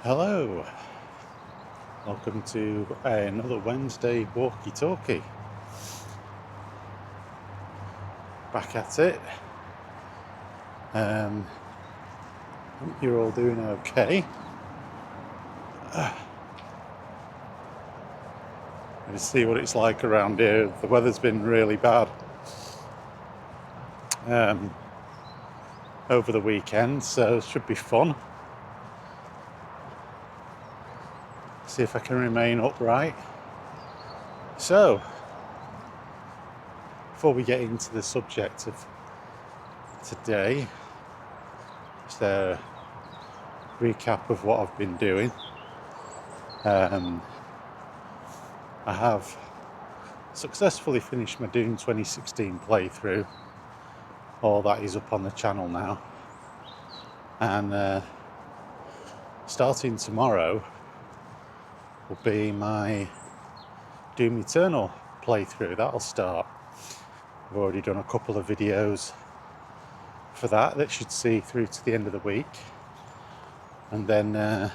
Hello, welcome to another Wednesday Walkie Talkie. Back at it. Hope you're all doing okay. Let's see what it's like around here. The weather's been really bad over the weekend, so it should be fun. See if I can remain upright. So, before we get into the subject of today, just a recap of what I've been doing. I have successfully finished my Doom 2016 playthrough. All that is up on the channel now. And starting tomorrow will be my Doom Eternal playthrough. That'll start. I've already done a couple of videos for that should see through to the end of the week. And then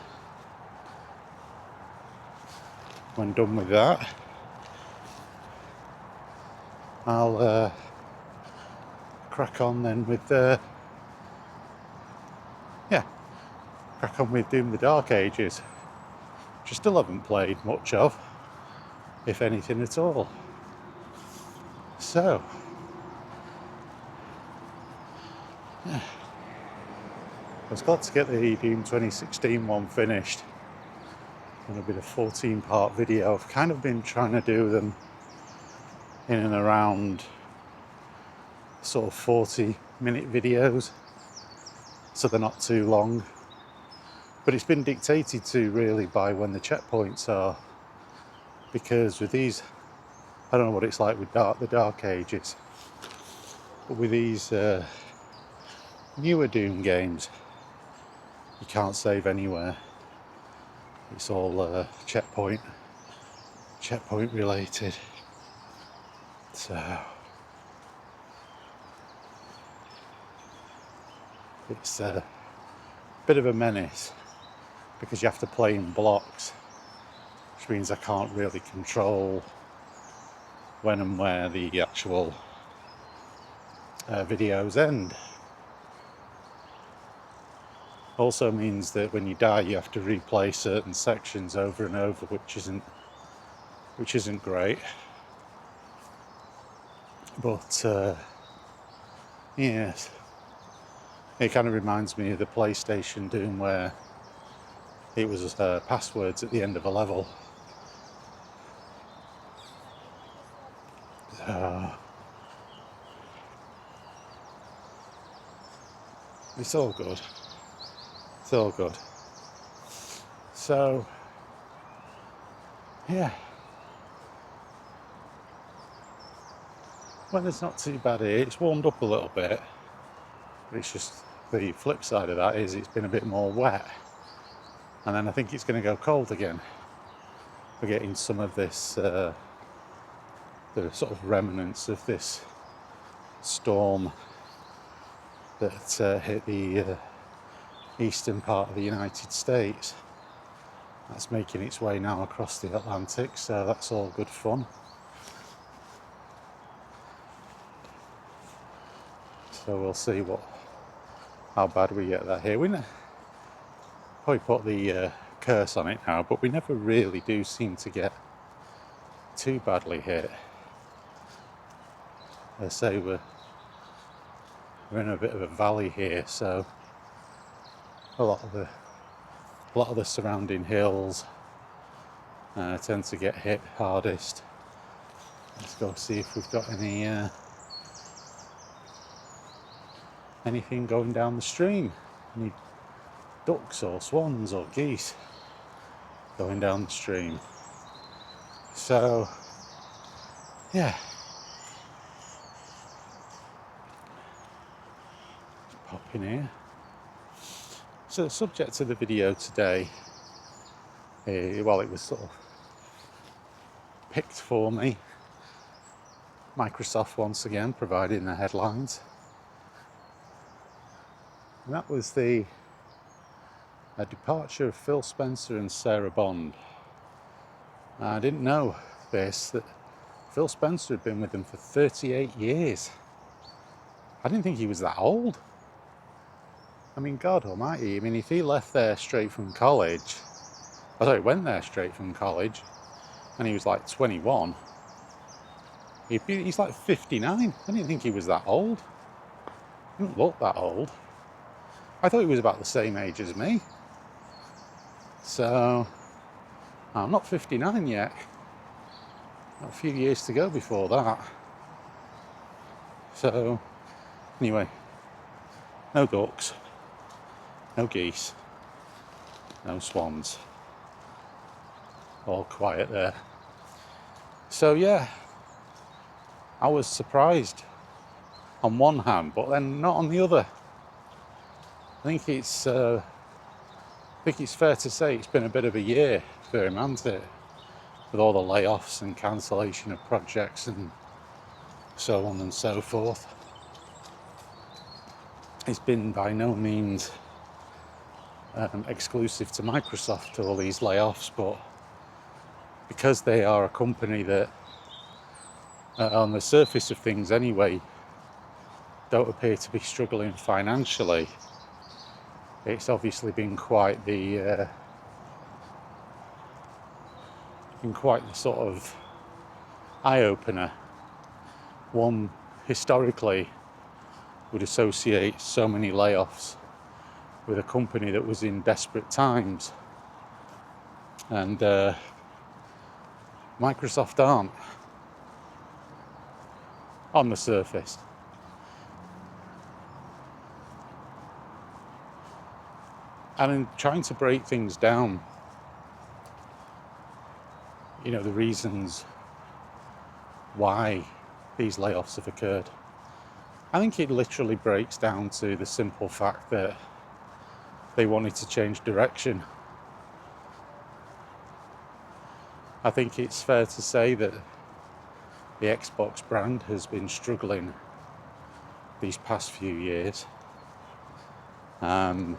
when done with that, I'll crack on then with crack on with Doom the Dark Ages, which I still haven't played much of, if anything at all. So, I was glad to get the Doom 2016 one finished. It'll be the 14-part video. I've kind of been trying to do them in and around sort of 40-minute videos, so they're not too long. But it's been dictated to really by when the checkpoints are, because with these, I don't know what it's like with the Dark Ages, but with these newer Doom games, you can't save anywhere. It's all checkpoint related. So it's a bit of a menace because you have to play in blocks, which means I can't really control when and where the actual videos end. Also means that when you die you have to replay certain sections over and over, which isn't great. But yes, it kind of reminds me of the PlayStation Doom, where it was passwords at the end of a level. It's all good. It's all good. So, yeah. Weather's not too bad here. It's warmed up a little bit. But it's just the flip side of that is it's been a bit more wet. And then I think it's going to go cold again. We're getting some of this, the sort of remnants of this storm that hit the eastern part of the United States. That's making its way now across the Atlantic, so that's all good fun. So we'll see how bad we get that here. We probably put the curse on it now, but we never really do seem to get too badly hit. I say we're in a bit of a valley here, so a lot of the surrounding hills tend to get hit hardest. Let's go see if we've got anything going down the stream. Any ducks or swans or geese going down the stream. So, yeah. Just pop in here. So the subject of the video today, it was sort of picked for me. Microsoft once again providing the headlines. And that was the A departure of Phil Spencer and Sarah Bond. I didn't know that Phil Spencer had been with them for 38 years. I didn't think he was that old. I mean, God almighty. I mean, if he left there straight from college, went there straight from college, and he was like 21, he's like 59. I didn't think he was that old. He didn't look that old. I thought he was about the same age as me. So, I'm not 59 yet. Got a few years to go before that. So, anyway, no ducks, no geese, no swans. All quiet there. So yeah, I was surprised on one hand, but then not on the other. I think it's fair to say it's been a bit of a year for him, hasn't it? With all the layoffs and cancellation of projects and so on and so forth. It's been by no means exclusive to Microsoft, all these layoffs, but because they are a company that, on the surface of things anyway, don't appear to be struggling financially, it's obviously been quite the sort of eye-opener. One historically would associate so many layoffs with a company that was in desperate times, and Microsoft aren't on the surface. And in trying to break things down, the reasons why these layoffs have occurred, I think it literally breaks down to the simple fact that they wanted to change direction. I think it's fair to say that the Xbox brand has been struggling these past few years. I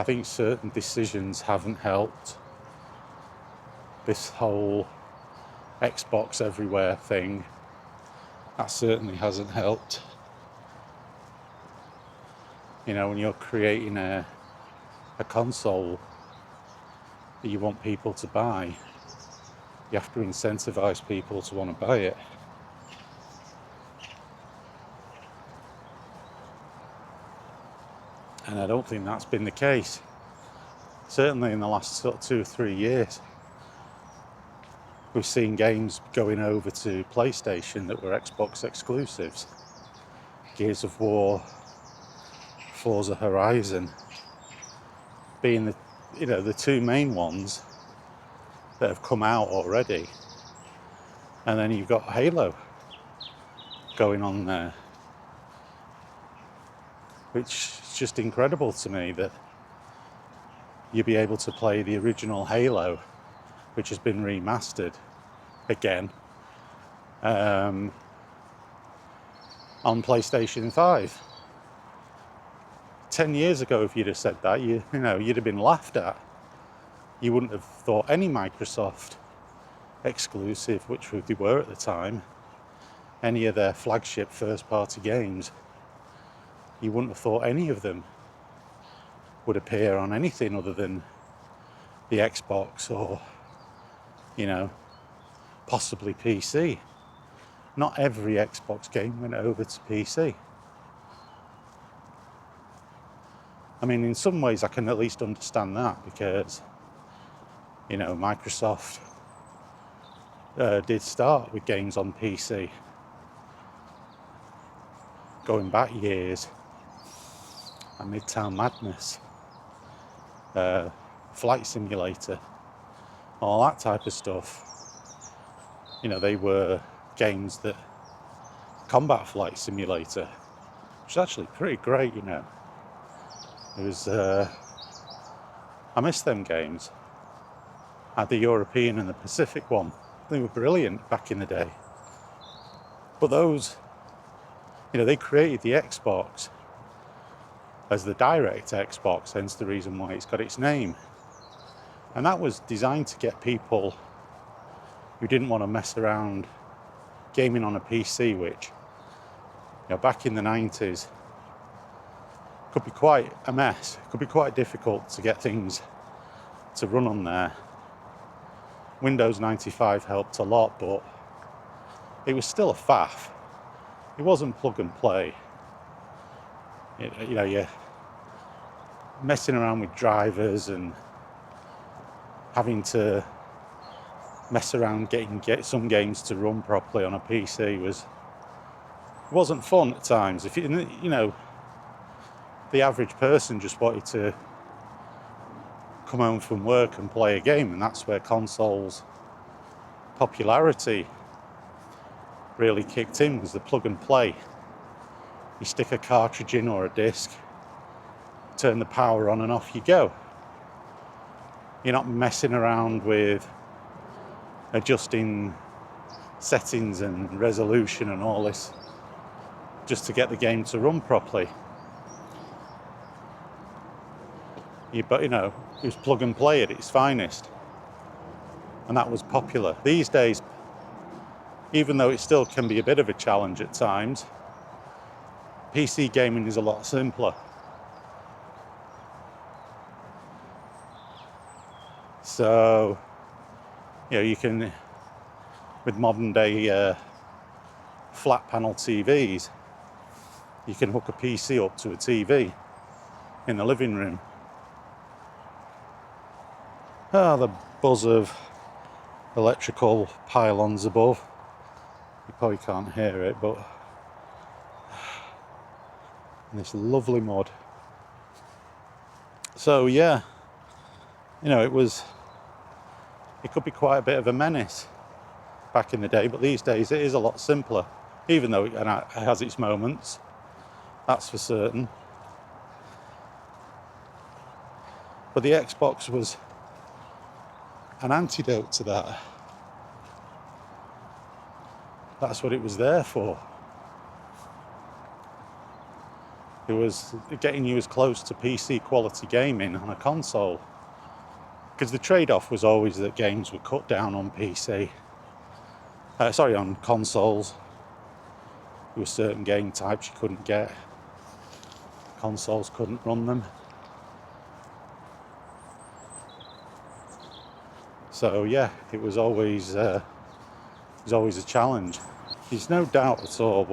think certain decisions haven't helped. This whole Xbox everywhere thing, that certainly hasn't helped. When you're creating a console that you want people to buy, you have to incentivize people to want to buy it. And I don't think that's been the case. Certainly in the last sort of 2 or 3 years, we've seen games going over to PlayStation that were Xbox exclusives. Gears of War, Forza Horizon being the two main ones that have come out already. And then you've got Halo going on there, which is just incredible to me that you'll be able to play the original Halo, which has been remastered again, on PlayStation 5. 10 years ago, if you'd have said that, you'd have been laughed at. You wouldn't have thought any Microsoft exclusive, which they were at the time, any of their flagship first-party games, you wouldn't have thought any of them would appear on anything other than the Xbox or, possibly PC. Not every Xbox game went over to PC. I mean, in some ways I can at least understand that, because, Microsoft did start with games on PC. Going back years, a Midtown Madness, Flight Simulator, all that type of stuff. They were games that, Combat Flight Simulator, which is actually pretty great, It was, I miss them games. I had the European and the Pacific one. They were brilliant back in the day. But those, they created the Xbox as the direct Xbox, hence the reason why it's got its name. And that was designed to get people who didn't want to mess around gaming on a PC, which, back in the 90s could be quite a mess. It could be quite difficult to get things to run on there. Windows 95 helped a lot, but it was still a faff. It wasn't plug and play. You're messing around with drivers and having to mess around get some games to run properly on a PC wasn't fun at times. If the average person just wanted to come home from work and play a game, and that's where consoles' popularity really kicked in, was the plug and play. You stick a cartridge in or a disc, turn the power on and off you go. You're not messing around with adjusting settings and resolution and all this just to get the game to run properly. But it was plug and play at its finest, and that was popular. These days, even though it still can be a bit of a challenge at times, PC gaming is a lot simpler. So, you can, with modern day flat panel TVs, you can hook a PC up to a TV in the living room. The buzz of electrical pylons above. You probably can't hear it, but this lovely mud. So it could be quite a bit of a menace back in the day, but these days it is a lot simpler, even though it has its moments, that's for certain. But the Xbox was an antidote to that. That's what it was there for. It was getting you as close to PC quality gaming on a console. Because the trade-off was always that games were cut down on on consoles. There were certain game types you couldn't get. Consoles couldn't run them. So it was always a challenge. There's no doubt at all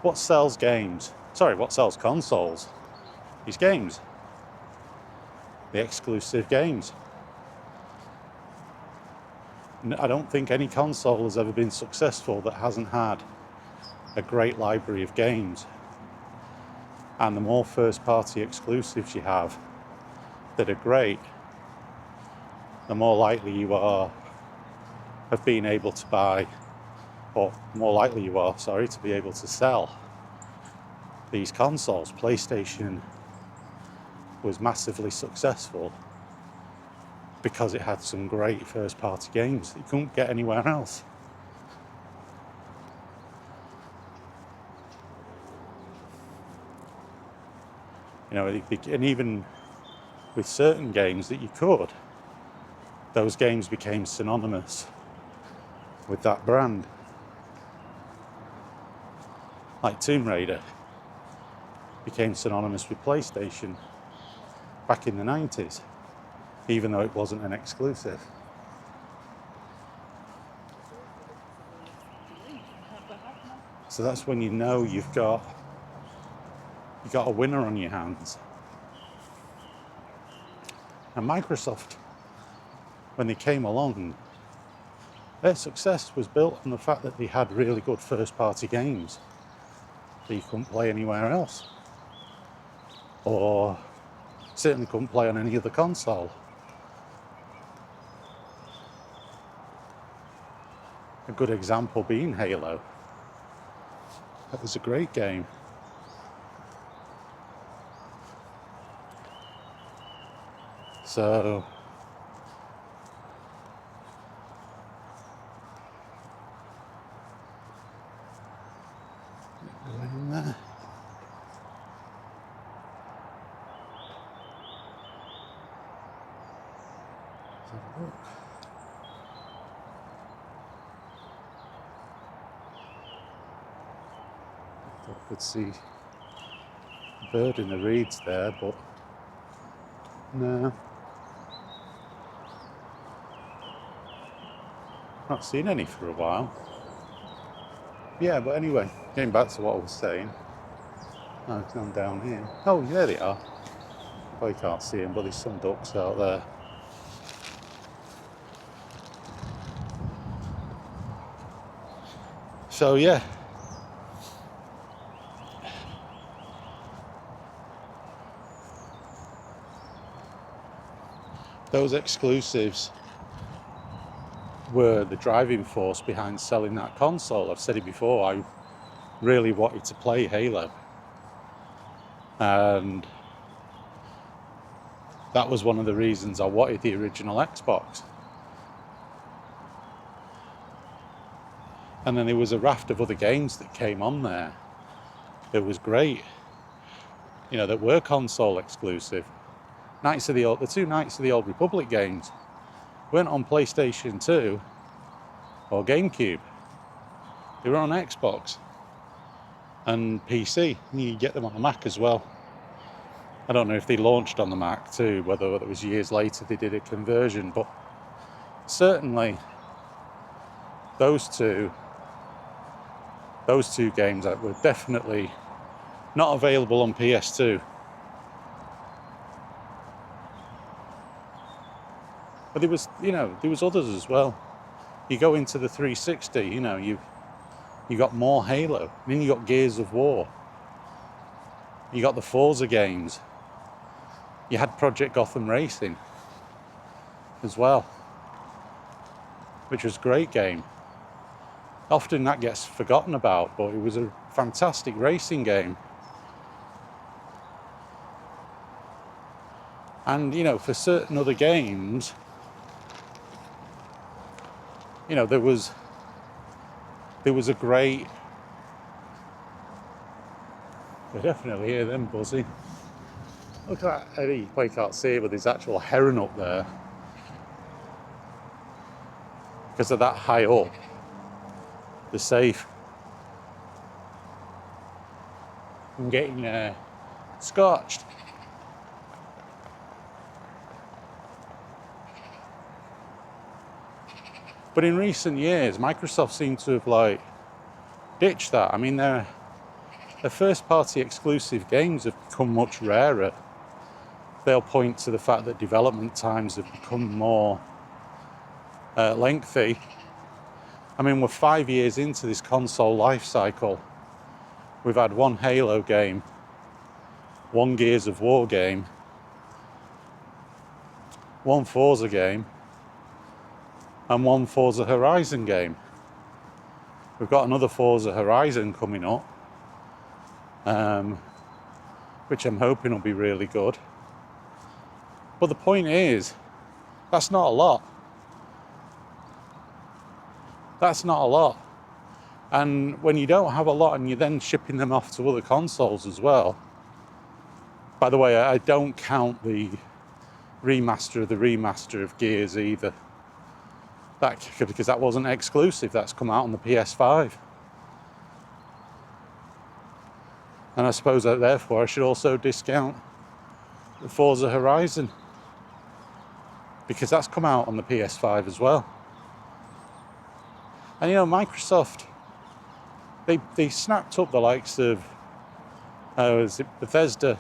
what sells games. What sells consoles is games. The exclusive games. I don't think any console has ever been successful that hasn't had a great library of games. And the more first-party exclusives you have that are great, the more likely you are of being able to buy, or more likely you are, to be able to sell these consoles. PlayStation was massively successful because it had some great first-party games that you couldn't get anywhere else. And even with certain games that you could, those games became synonymous with that brand. Like Tomb Raider became synonymous with PlayStation back in the 90s, even though it wasn't an exclusive. So that's when you've got a winner on your hands. And Microsoft, when they came along, their success was built on the fact that they had really good first-party games that you couldn't play anywhere else, or certainly couldn't play on any other console. A good example being Halo. That was a great game. So have a look. Thought I could see a bird in the reeds there, but no. Not seen any for a while. Yeah, but anyway, getting back to what I was saying. I've gone down here. Oh, there they are. Oh, you can't see them, but there's some ducks out there. So yeah. Those exclusives were the driving force behind selling that console. I've said it before, I really wanted to play Halo. And that was one of the reasons I wanted the original Xbox. And then there was a raft of other games that came on there. It was great. You know, that were console exclusive. The two Knights of the Old Republic games weren't on PlayStation 2 or GameCube. They were on Xbox and PC. You get them on the Mac as well. I don't know if they launched on the Mac too, whether it was years later they did a conversion, but certainly those two games that were definitely not available on PS2. But there was others as well. You go into the 360, you got more Halo. I mean, you got Gears of War. You got the Forza games. You had Project Gotham Racing as well, which was a great game. Often that gets forgotten about, but it was a fantastic racing game. And, for certain other games, there was a great... I definitely hear them buzzing. Look at that, you probably can't see it, but there's actual heron up there. Because of that high up, they're safe from getting scorched. But in recent years, Microsoft seemed to have ditched that. I mean, their first-party exclusive games have become much rarer. They'll point to the fact that development times have become more lengthy. I mean, we're 5 years into this console life cycle. We've had one Halo game, one Gears of War game, one Forza game, and one Forza Horizon game. We've got another Forza Horizon coming up, which I'm hoping will be really good. But the point is, that's not a lot. That's not a lot. And when you don't have a lot and you're then shipping them off to other consoles as well. By the way, I don't count the remaster of Gears either. Because that wasn't exclusive, that's come out on the PS5. And I suppose that therefore I should also discount the Forza Horizon, because that's come out on the PS5 as well. And Microsoft, they snapped up the likes of, is it Bethesda?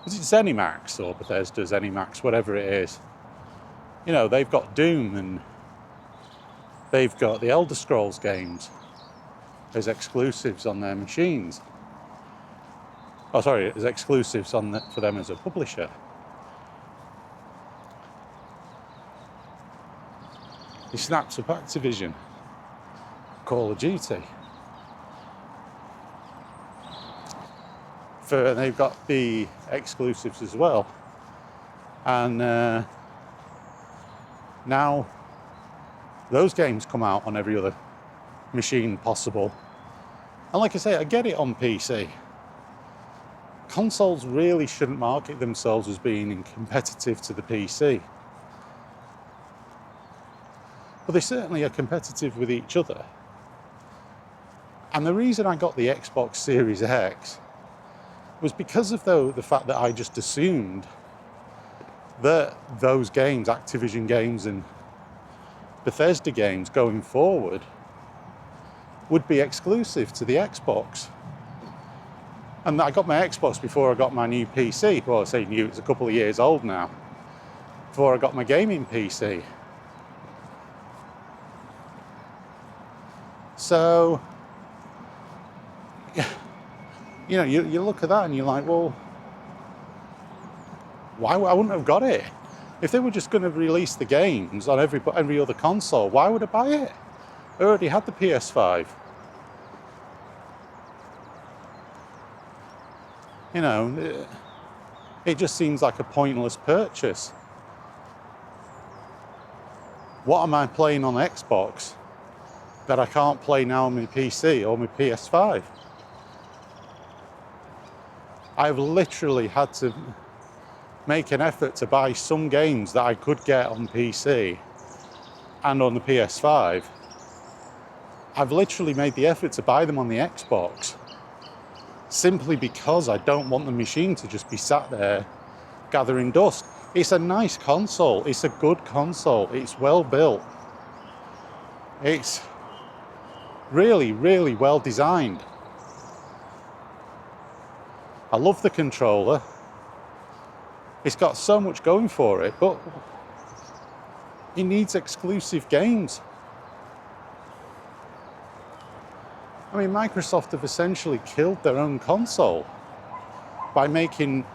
Is it ZeniMax or Bethesda ZeniMax, whatever it is? They've got Doom and they've got the Elder Scrolls games as exclusives on their machines. Oh, sorry, as exclusives for them as a publisher. He snaps up Activision, Call of Duty. And they've got the exclusives as well. And now those games come out on every other machine possible. And like I say, I get it on PC. Consoles really shouldn't market themselves as being competitive to the PC. but they certainly are competitive with each other. And the reason I got the Xbox Series X was because of the fact that I just assumed that those games, Activision games and Bethesda games going forward, would be exclusive to the Xbox. And I got my Xbox before I got my new PC. Well, I say new, it's a couple of years old now. Before I got my gaming PC. So, you know, you look at that and you're like, well, why I wouldn't have got it? If they were just going to release the games on every other console, why would I buy it? I already had the PS5. You know, it just seems like a pointless purchase. What am I playing on Xbox that I can't play now on my PC or my PS5? I've literally had to make an effort to buy some games that I could get on PC and on the PS5. I've literally made the effort to buy them on the Xbox simply because I don't want the machine to just be sat there gathering dust. It's a nice console. It's a good console. It's well built. It's really, really well designed. I love the controller. It's got so much going for it, but it needs exclusive games. I mean, Microsoft have essentially killed their own console by making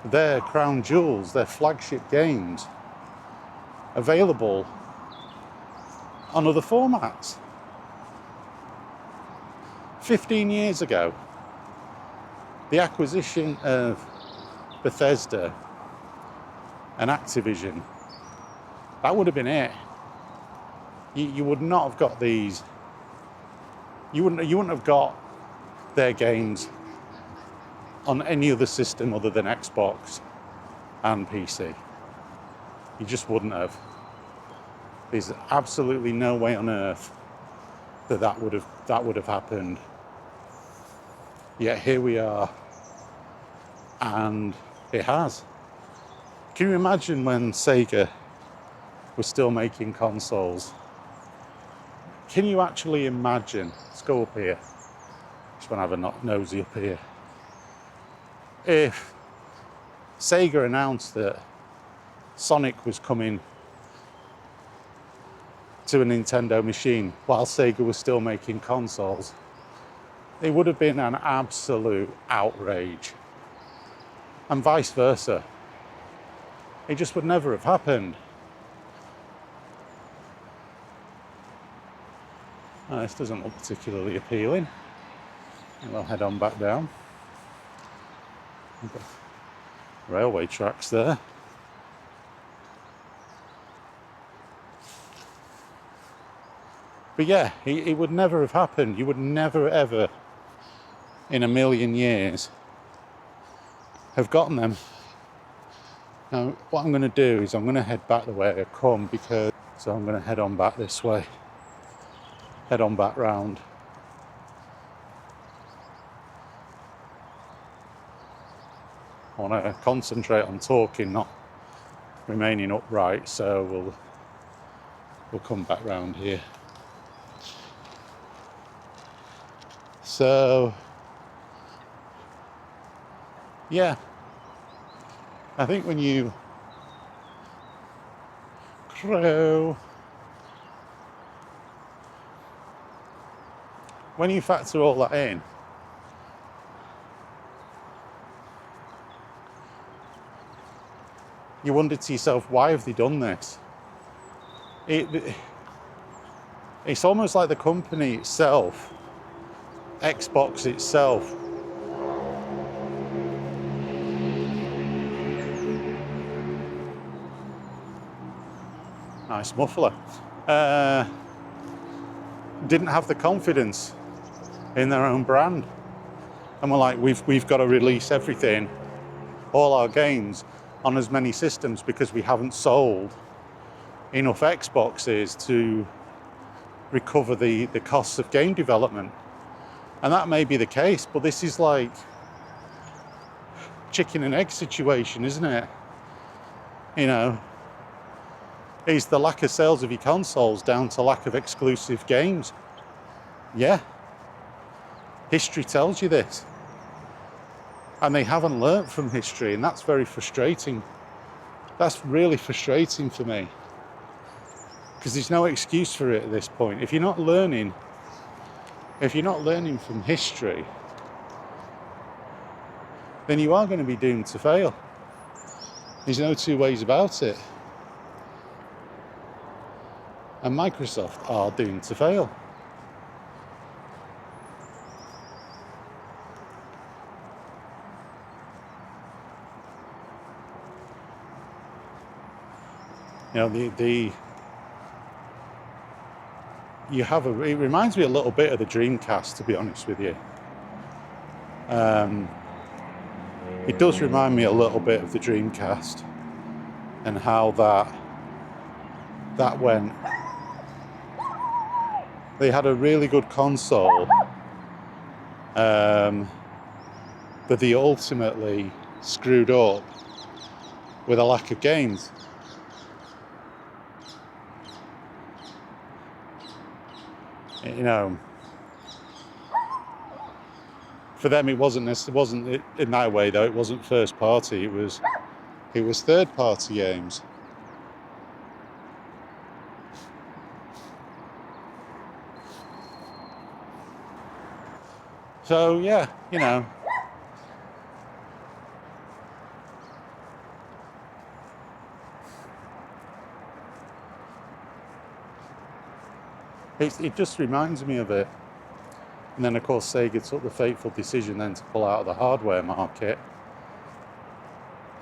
their crown jewels, their flagship games, available on other formats. 15 years ago, the acquisition of Bethesda and Activision, that would have been it. You would not have got these. You wouldn't have got their games on any other system other than Xbox and PC. You just wouldn't have. There's absolutely no way on earth that would have happened. Yet here we are, and it has. Can you imagine when Sega was still making consoles? Can you actually imagine? Let's go up here. Just want to have a nosy up here. If Sega announced that Sonic was coming to a Nintendo machine while Sega was still making consoles, it would have been an absolute outrage. And vice versa. It just would never have happened. This doesn't look particularly appealing. We'll head on back down. We've got railway tracks there. But yeah, it would never have happened. You would never ever in a million years have gotten them. Now, what I'm going to do is I'm going to head back the way I come, so I'm going to head on back this way. Head on back round. I want to concentrate on talking, not remaining upright, so we'll come back round here. So, yeah, I think when you factor all that in, you wonder to yourself, why have they done this? It's almost like the company itself, Xbox itself, nice muffler, didn't have the confidence in their own brand, and we're like, we've got to release everything, all our games, on as many systems, because we haven't sold enough Xboxes to recover the costs of game development. And that may be the case, but this is like chicken and egg situation, isn't it? You know, is the lack of sales of your consoles down to lack of exclusive games? Yeah. History tells you this. And they haven't learnt from history, and that's very frustrating. That's really frustrating for me. Because there's no excuse for it at this point. If you're not learning from history, then you are going to be doomed to fail. There's no two ways about it. And Microsoft are doomed to fail. You know, it reminds me a little bit of the Dreamcast, to be honest with you. It does remind me a little bit of the Dreamcast and how that went. They had a really good console, but they ultimately screwed up with a lack of games. You know, for them it wasn't in that way though. It wasn't first party. It was third party games. So yeah, you know, it just reminds me of it. And then of course Sega took the fateful decision then to pull out of the hardware market,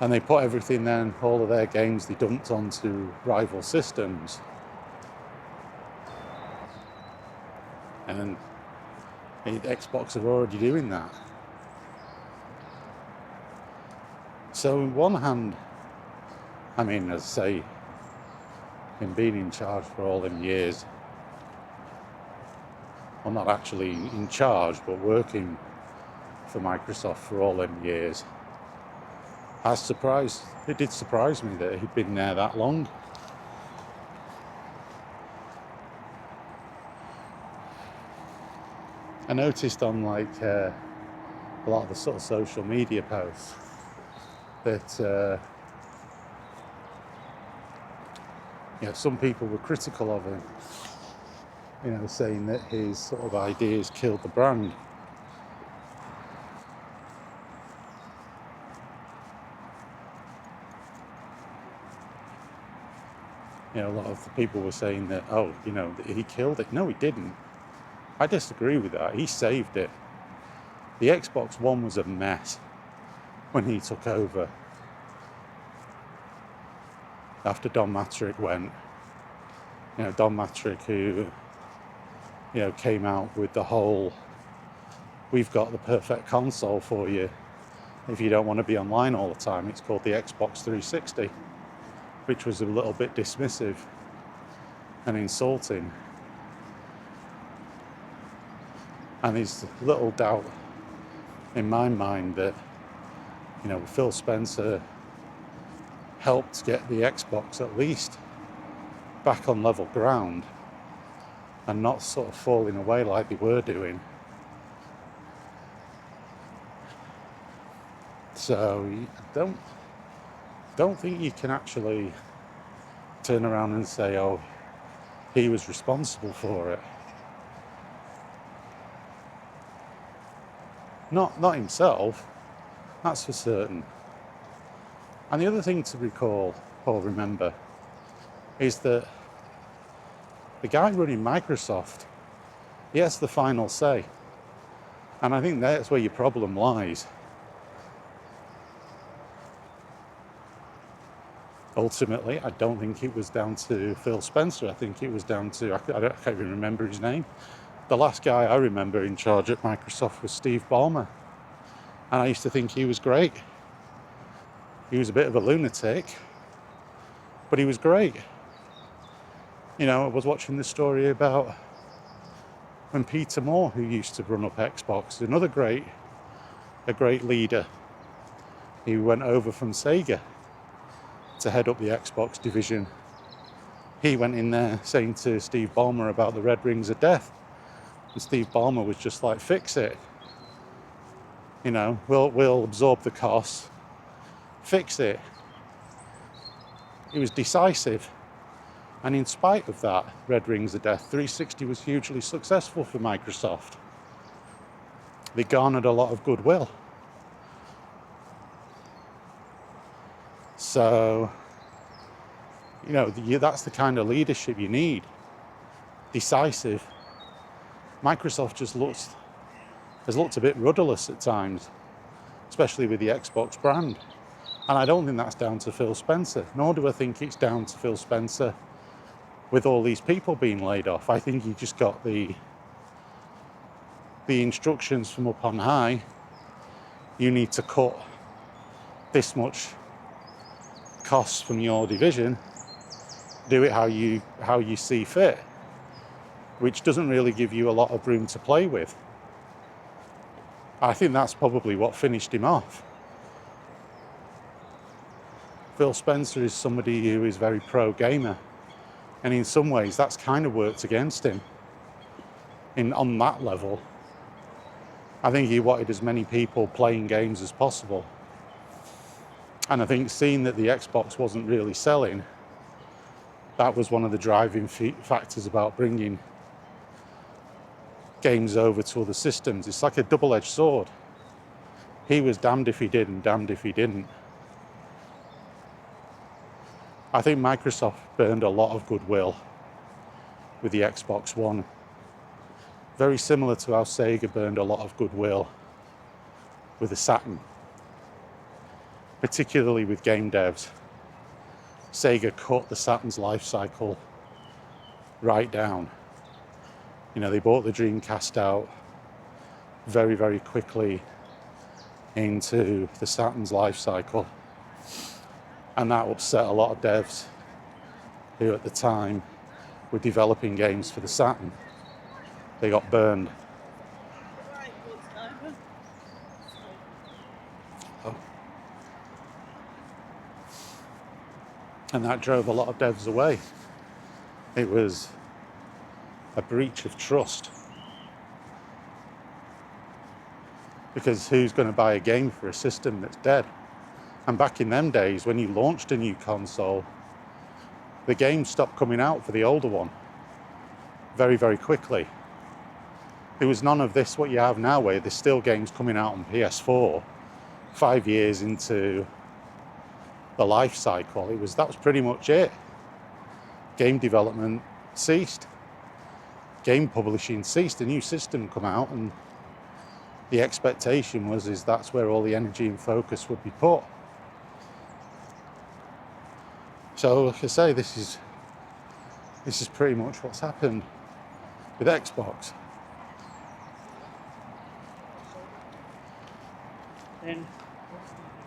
and they put everything then, all of their games, they dumped onto rival systems. And Xbox are already doing that. So on one hand, I mean, as I say, in being in charge for all them years, well, not actually in charge, but working for Microsoft for all them years, it did surprise me that he'd been there that long. I noticed on like a lot of the sort of social media posts that you know, some people were critical of him, you know, saying that his sort of ideas killed the brand. You know, a lot of the people were saying that, oh, you know, he killed it. No, he didn't. I disagree with that. He saved it. The Xbox One was a mess when he took over. After Don Matrick went. You know, Don Matrick, who, you know, came out with the whole, we've got the perfect console for you if you don't want to be online all the time. It's called the Xbox 360, which was a little bit dismissive and insulting. And there's little doubt in my mind that, you know, Phil Spencer helped get the Xbox at least back on level ground and not sort of falling away like they were doing. So don't think you can actually turn around and say, oh, he was responsible for it. Not himself, that's for certain. And the other thing to recall or remember is that the guy running Microsoft, he has the final say. And I think that's where your problem lies. Ultimately, I don't think it was down to Phil Spencer. I think it was down to, I can't even remember his name. The last guy I remember in charge at Microsoft was Steve Ballmer. And I used to think he was great. He was a bit of a lunatic, but he was great. I was watching the story about when Peter Moore, who used to run up Xbox, another great leader, he went over from Sega to head up the Xbox division. He went in there saying to Steve Ballmer about the Red Rings of Death, and Steve Ballmer was just like, fix it. We'll absorb the costs, fix it. It was decisive. And in spite of that, Red Rings of Death, 360 was hugely successful for Microsoft. They garnered a lot of goodwill. So, that's the kind of leadership you need. Decisive. Microsoft has looked a bit rudderless at times, especially with the Xbox brand. And I don't think that's down to Phil Spencer, nor do I think it's down to Phil Spencer with all these people being laid off. I think he just got the instructions from up on high. You need to cut this much costs from your division. Do it how you see fit, which doesn't really give you a lot of room to play with. I think that's probably what finished him off. Phil Spencer is somebody who is very pro-gamer, and in some ways that's kind of worked against him on that level. I think he wanted as many people playing games as possible. And I think seeing that the Xbox wasn't really selling, that was one of the driving factors about bringing games over to other systems. It's like a double-edged sword. He was damned if he did and damned if he didn't. I think Microsoft burned a lot of goodwill with the Xbox One. Very similar to how Sega burned a lot of goodwill with the Saturn, particularly with game devs. Sega cut the Saturn's life cycle right down. They bought the Dreamcast out very, very quickly into the Saturn's life cycle. And that upset a lot of devs who at the time were developing games for the Saturn. They got burned. And that drove a lot of devs away. It was a breach of trust. Because who's going to buy a game for a system that's dead? And back in them days, when you launched a new console, the games stopped coming out for the older one very, very quickly. There was none of this, what you have now, where there's still games coming out on PS4 5 years into the life cycle. That was pretty much it. Game development ceased. Game publishing ceased. A new system come out, and the expectation is that's where all the energy and focus would be put. So, like I say, this is pretty much what's happened with Xbox.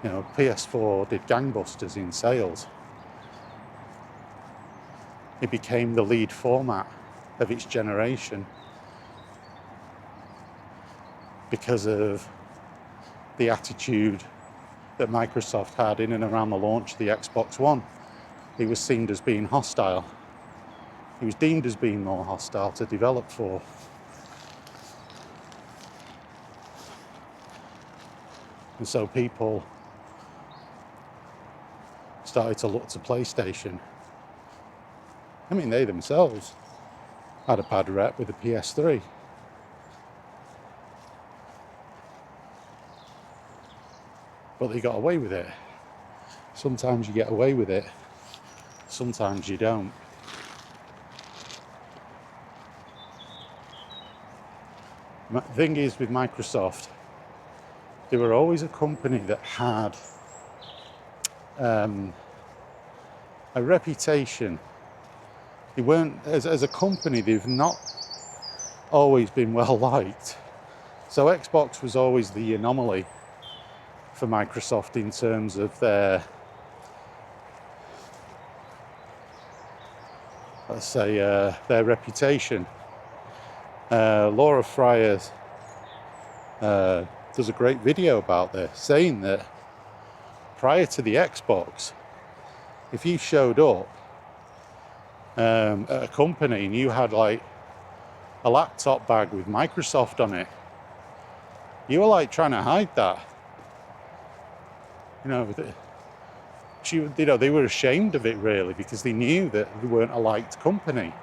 PS4 did gangbusters in sales. It became the lead format of its generation because of the attitude that Microsoft had in and around the launch of the Xbox One. It was seen as being hostile. It was deemed as being more hostile to develop for. And so people started to look to PlayStation. I mean, they themselves had a bad rep with the PS3. But they got away with it. Sometimes you get away with it, sometimes you don't. The thing is with Microsoft, they were always a company that had a reputation. They weren't, as a company, they've not always been well liked. So Xbox was always the anomaly for Microsoft in terms of their let's say, their reputation. Laura Fryer does a great video about this, saying that prior to the Xbox, if you showed up at a company and you had like a laptop bag with Microsoft on it, you were like trying to hide that. They were ashamed of it really, because they knew that they weren't a liked company.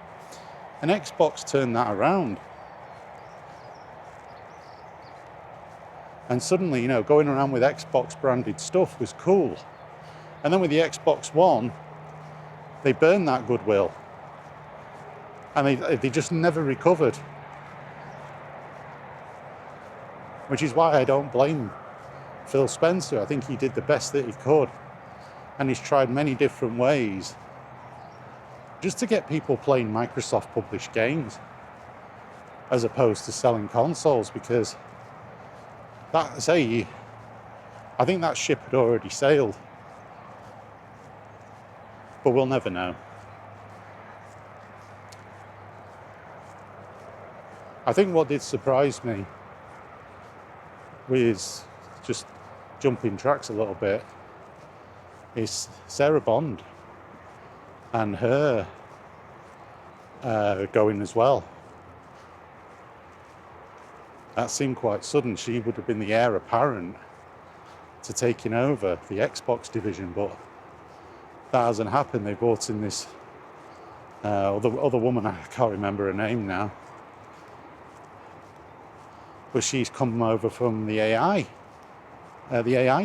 And Xbox turned that around. And suddenly, going around with Xbox branded stuff was cool. And then with the Xbox One, they burned that goodwill. And they just never recovered. Which is why I don't blame Phil Spencer. I think he did the best that he could. And he's tried many different ways just to get people playing Microsoft published games as opposed to selling consoles, because I think that ship had already sailed. But we'll never know. I think what did surprise me was, just jumping tracks a little bit, is Sarah Bond and her going as well. That seemed quite sudden. She would have been the heir apparent to taking over the Xbox division, but that hasn't happened. They brought in this other woman, I can't remember her name now, but she's come over from the AI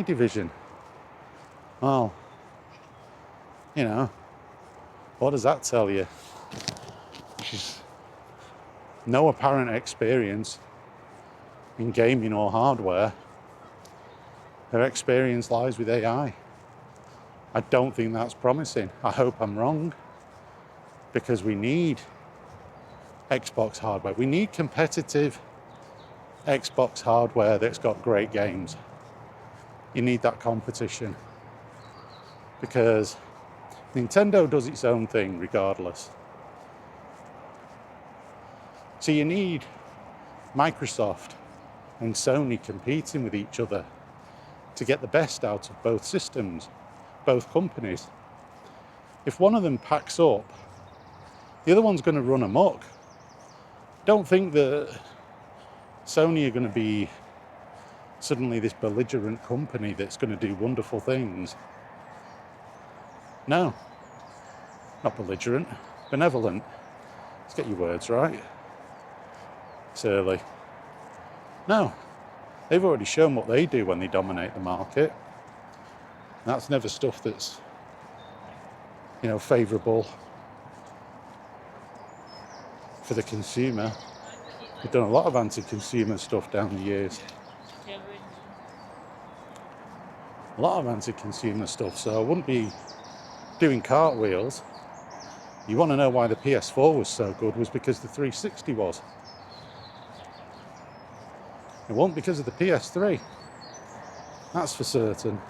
division. Well, what does that tell you? She's no apparent experience in gaming or hardware. Her experience lies with AI. I don't think that's promising. I hope I'm wrong, because we need Xbox hardware. We need competitive Xbox hardware that's got great games. You need that competition, because Nintendo does its own thing regardless. So you need Microsoft and Sony competing with each other to get the best out of both systems, both companies. If one of them packs up, the other one's going to run amok. Don't think that Sony are going to be suddenly this belligerent company that's going to do wonderful things. No, not belligerent, benevolent. Let's get your words right. It's early. No, they've already shown what they do when they dominate the market. That's never stuff that's, favourable for the consumer. They've done a lot of anti-consumer stuff down the years. A lot of anti-consumer stuff, so I wouldn't be doing cartwheels. You want to know why the PS4 was so good, was because the 360 was. It wasn't because of the PS3. That's for certain.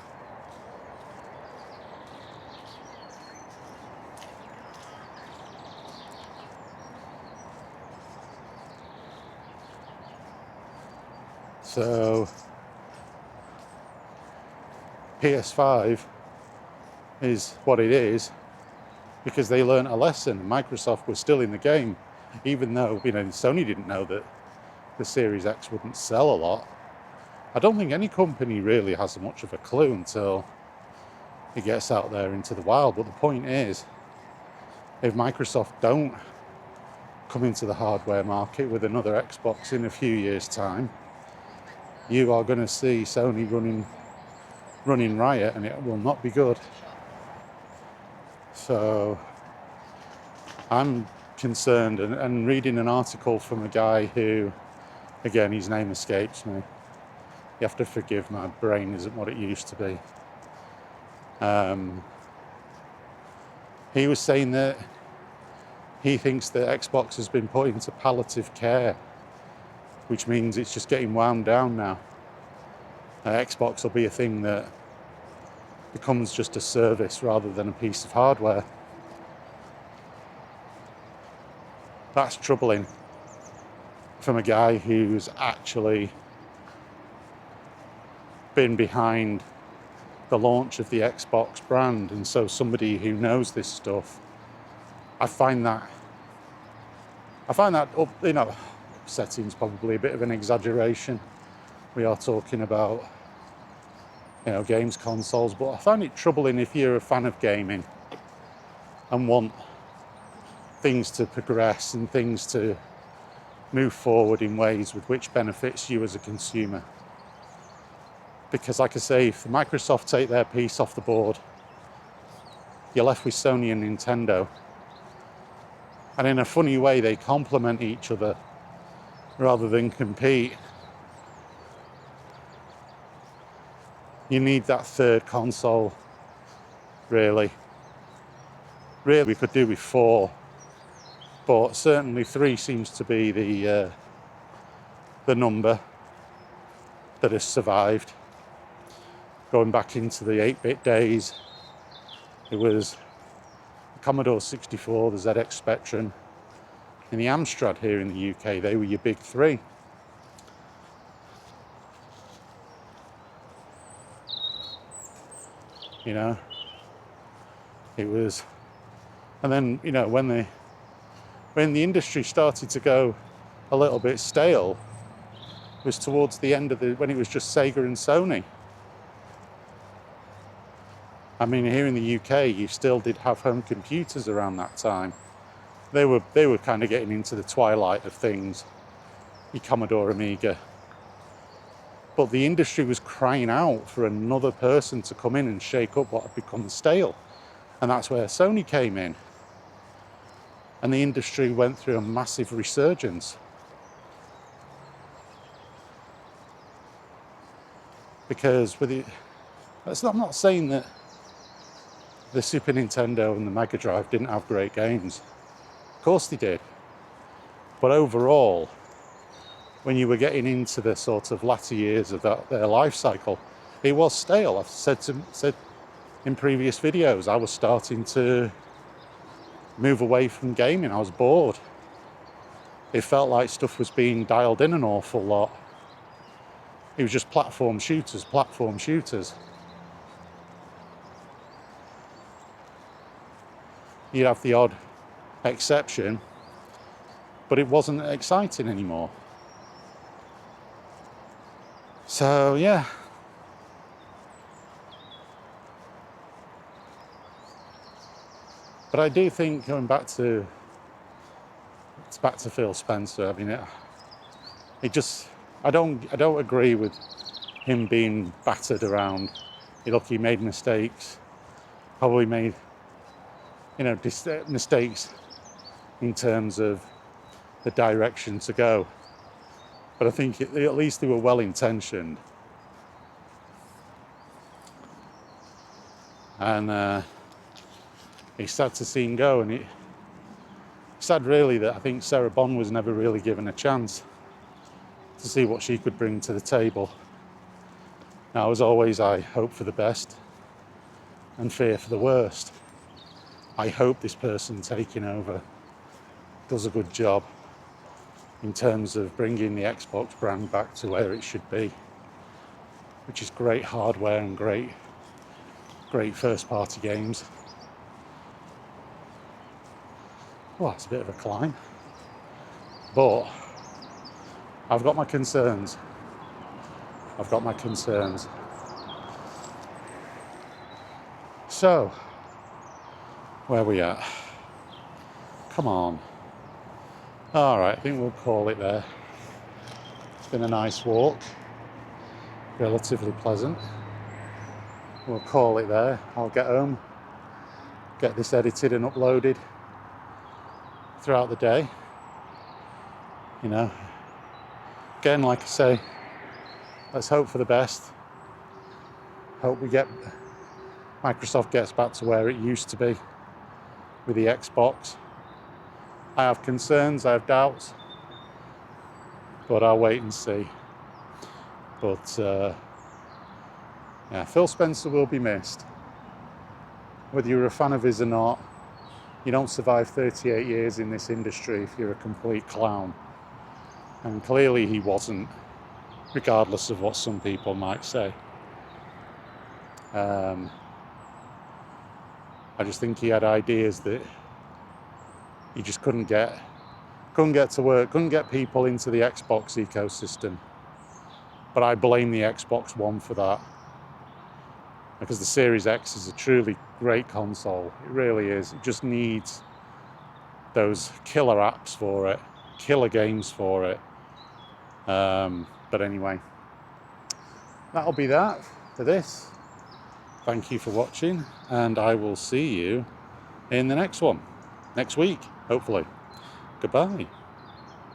So PS5 is what it is because they learned a lesson. Microsoft was still in the game, even though Sony didn't know that the Series X wouldn't sell a lot. I don't think any company really has much of a clue until it gets out there into the wild. But the point is, if Microsoft don't come into the hardware market with another Xbox in a few years' time, you are going to see Sony running riot, and it will not be good. So I'm concerned, and reading an article from a guy who, again, his name escapes me. You have to forgive, my brain isn't what it used to be. He was saying that he thinks that Xbox has been put into palliative care, which means it's just getting wound down now. Xbox will be a thing that becomes just a service rather than a piece of hardware. That's troubling from a guy who's actually been behind the launch of the Xbox brand, and so somebody who knows this stuff. I find that upsetting is probably a bit of an exaggeration. We are talking about, games consoles, but I find it troubling if you're a fan of gaming and want things to progress and things to move forward in ways with which benefits you as a consumer. Because like I say, if Microsoft take their piece off the board, you're left with Sony and Nintendo. And in a funny way, they complement each other rather than compete. You need that third console, really. Really, we could do with 4, but certainly 3 seems to be the number that has survived. Going back into the 8-bit days, it was the Commodore 64, the ZX Spectrum, and the Amstrad here in the UK. They were your big 3. It was, and then when the industry started to go a little bit stale, was towards the end of when it was just Sega and Sony. I mean, here in the UK, you still did have home computers around that time. They were kind of getting into the twilight of things, your Commodore Amiga. But the industry was crying out for another person to come in and shake up what had become stale. And that's where Sony came in. And the industry went through a massive resurgence. Because I'm not saying that the Super Nintendo and the Mega Drive didn't have great games. Of course they did. But overall, when you were getting into the sort of latter years of their life cycle, it was stale. I've said in previous videos, I was starting to move away from gaming. I was bored. It felt like stuff was being dialed in an awful lot. It was just platform shooters. You'd have the odd exception, but it wasn't exciting anymore. So yeah. But I do think, going back to Phil Spencer, I mean, I don't agree with him being battered around. Look, he made mistakes, probably made mistakes in terms of the direction to go. But I think at least they were well intentioned. And it's sad to see him go, and it's sad really that I think Sarah Bond was never really given a chance to see what she could bring to the table. Now, as always, I hope for the best and fear for the worst. I hope this person taking over does a good job in terms of bringing the Xbox brand back to where it should be, which is great hardware and great first-party games. Well, it's a bit of a climb, but I've got my concerns. So, where are we at? Come on. All right, I think we'll call it there. It's been a nice walk, relatively pleasant. We'll call it there. I'll get home, get this edited and uploaded throughout the day. Again, like I say, let's hope for the best. Hope Microsoft gets back to where it used to be with the Xbox. I have concerns, I have doubts, but I'll wait and see. But Phil Spencer will be missed. Whether you're a fan of his or not, You don't survive 38 years in this industry if you're a complete clown. And clearly he wasn't, regardless of what some people might say. I just think he had ideas that he just couldn't get to work, couldn't get people into the Xbox ecosystem. But I blame the Xbox One for that, because the Series X is a truly great console. It really is. It just needs those killer apps for it, killer games for it. But anyway, that'll be that for this. Thank you for watching, and I will see you in the next one, next week, hopefully. Goodbye.